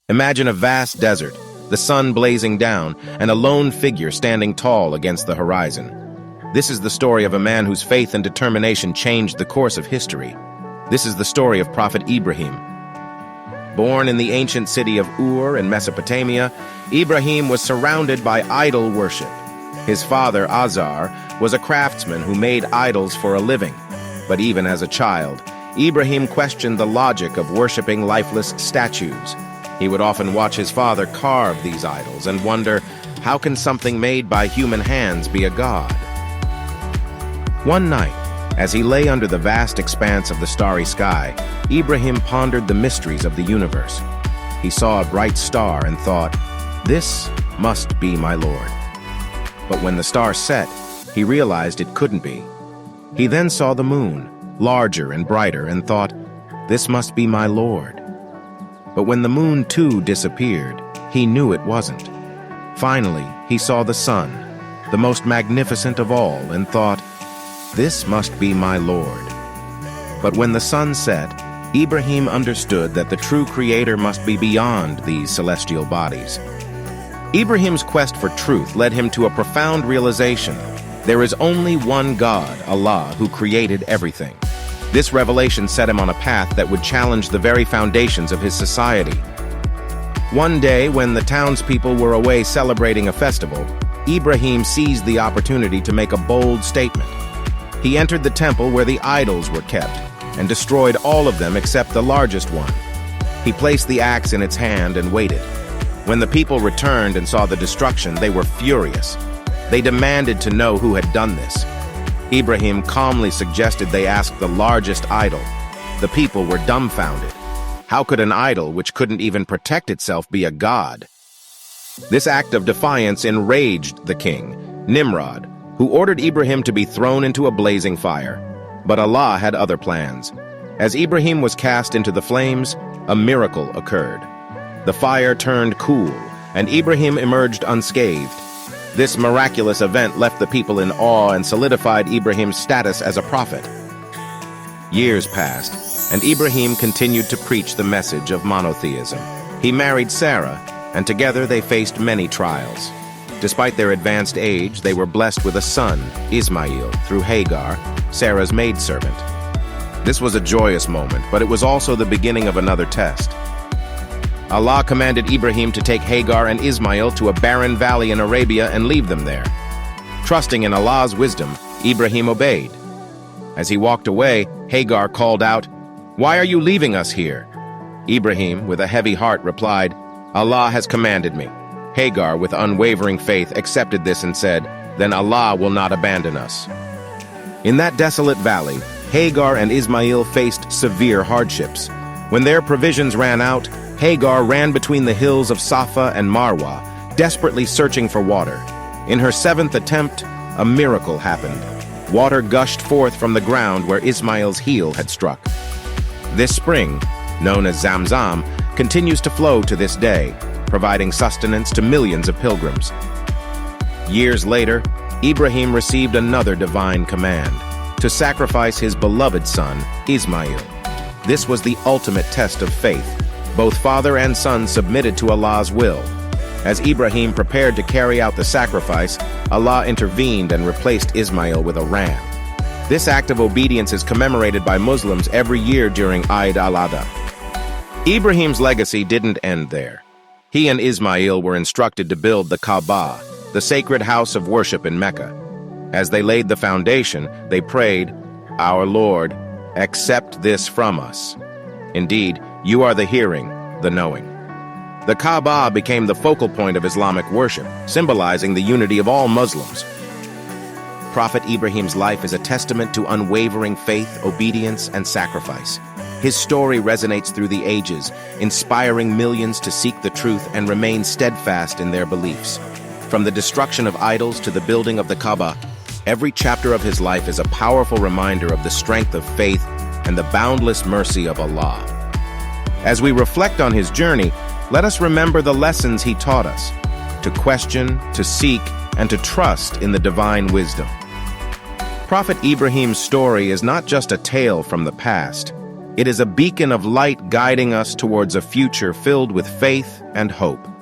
Imagine a vast desert, the sun blazing down, and a lone figure standing tall against the horizon. This is the story of a man whose faith and determination changed the course of history. This is the story of Prophet Ibrahim. Born in the ancient city of Ur in Mesopotamia, Ibrahim was surrounded by idol worship. His father, Azar, was a craftsman who made idols for a living. But even as a child, Ibrahim questioned the logic of worshiping lifeless statues. He would often watch his father carve these idols and wonder, how can something made by human hands be a god? One night, as he lay under the vast expanse of the starry sky, Ibrahim pondered the mysteries of the universe. He saw a bright star and thought, "This must be my Lord." But when the star set, he realized it couldn't be. He then saw the moon, larger and brighter, and thought, "This must be my Lord." But when the moon too disappeared, he knew it wasn't. Finally, he saw the sun, the most magnificent of all, and thought, "This must be my Lord." But when the sun set, Ibrahim understood that the true Creator must be beyond these celestial bodies. Ibrahim's quest for truth led him to a profound realization. There is only one God, Allah, who created everything. This revelation set him on a path that would challenge the very foundations of his society. One day, when the townspeople were away celebrating a festival, Ibrahim seized the opportunity to make a bold statement. He entered the temple where the idols were kept and destroyed all of them except the largest one. He placed the axe in its hand and waited. When the people returned and saw the destruction, they were furious. They demanded to know who had done this. Ibrahim calmly suggested they ask the largest idol. The people were dumbfounded. How could an idol which couldn't even protect itself be a god? This act of defiance enraged the king, Nimrod, who ordered Ibrahim to be thrown into a blazing fire. But Allah had other plans. As Ibrahim was cast into the flames, a miracle occurred. The fire turned cool, and Ibrahim emerged unscathed. This miraculous event left the people in awe and solidified Ibrahim's status as a prophet. Years passed, and Ibrahim continued to preach the message of monotheism. He married Sarah, and together they faced many trials. Despite their advanced age, they were blessed with a son, Ismail, through Hagar, Sarah's maidservant. This was a joyous moment, but it was also the beginning of another test. Allah commanded Ibrahim to take Hagar and Ismail to a barren valley in Arabia and leave them there. Trusting in Allah's wisdom, Ibrahim obeyed. As he walked away, Hagar called out, "Why are you leaving us here?" Ibrahim, with a heavy heart, replied, "Allah has commanded me." Hagar, with unwavering faith, accepted this and said, "Then Allah will not abandon us." In that desolate valley, Hagar and Ismail faced severe hardships. When their provisions ran out, Hagar ran between the hills of Safa and Marwa, desperately searching for water. In her seventh attempt, a miracle happened. Water gushed forth from the ground where Ismail's heel had struck. This spring, known as Zamzam, continues to flow to this day, providing sustenance to millions of pilgrims. Years later, Ibrahim received another divine command, to sacrifice his beloved son, Ismail. This was the ultimate test of faith. Both father and son submitted to Allah's will. As Ibrahim prepared to carry out the sacrifice, Allah intervened and replaced Ismail with a ram. This act of obedience is commemorated by Muslims every year during Eid al-Adha. Ibrahim's legacy didn't end there. He and Ismail were instructed to build the Kaaba, the sacred house of worship in Mecca. As they laid the foundation, they prayed, "Our Lord, accept this from us. Indeed, you are the hearing, the knowing." The Kaaba became the focal point of Islamic worship, symbolizing the unity of all Muslims. Prophet Ibrahim's life is a testament to unwavering faith, obedience, and sacrifice. His story resonates through the ages, inspiring millions to seek the truth and remain steadfast in their beliefs. From the destruction of idols to the building of the Kaaba, every chapter of his life is a powerful reminder of the strength of faith and the boundless mercy of Allah. As we reflect on his journey, let us remember the lessons he taught us: to question, to seek, and to trust in the divine wisdom. Prophet Ibrahim's story is not just a tale from the past. It is a beacon of light guiding us towards a future filled with faith and hope.